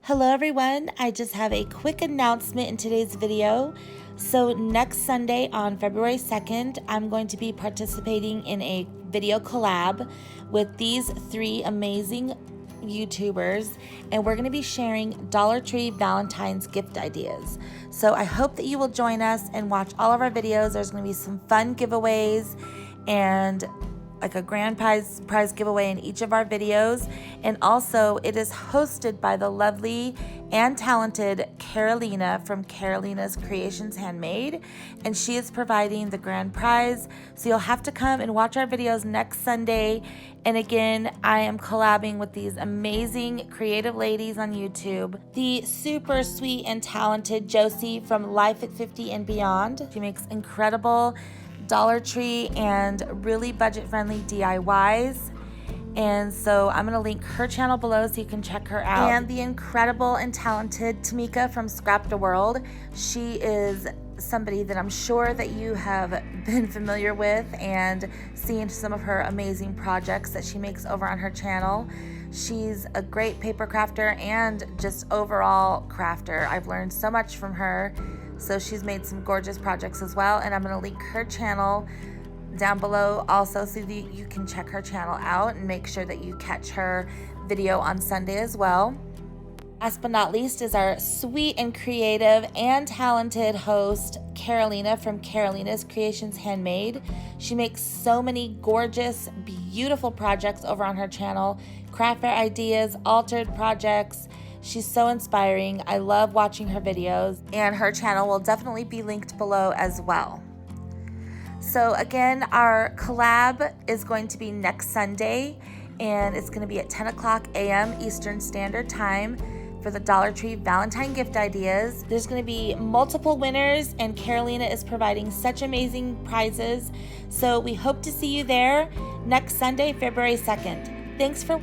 Hello everyone, I just have a quick announcement in today's video. So next Sunday on February 2nd, I'm going to be participating in a video collab with these three amazing YouTubers, and we're going to be sharing Dollar Tree Valentine's gift ideas. So I hope that you will join us and watch all of our videos. There's going to be some fun giveaways and like a grand prize giveaway in each of our videos. And also it is hosted by the lovely and talented Carolina from Carolina's Creations Handmade, and she is providing the grand prize. So you'll have to come and watch our videos next Sunday. And again, I am collabing with these amazing creative ladies on YouTube. The super sweet and talented Josie from Life at 50 and Beyond. She makes incredible Dollar Tree and really budget-friendly DIYs. And so I'm going to link her channel below so you can check her out. And the incredible and talented Tmika from Scraptaworld. She is somebody that I'm sure that you have been familiar with and seen some of her amazing projects that she makes over on her channel. She's a great paper crafter and just overall crafter. I've learned so much from her. So she's made some gorgeous projects as well, and I'm going to link her channel down below also so that you can check her channel out and make sure that you catch her video on Sunday as well. Last but not least is our sweet and creative and talented host, Carolina from Carolina's Creations Handmade. She makes so many gorgeous, beautiful projects over on her channel, craft fair ideas, altered projects. She's so inspiring. I love watching her videos, and her channel will definitely be linked below as well. So again, our collab is going to be next Sunday, and it's going to be at 10 o'clock a.m. Eastern Standard Time for the Dollar Tree Valentine gift ideas. There's going to be multiple winners, and Carolina is providing such amazing prizes. So we hope to see you there next Sunday, February 2nd. Thanks for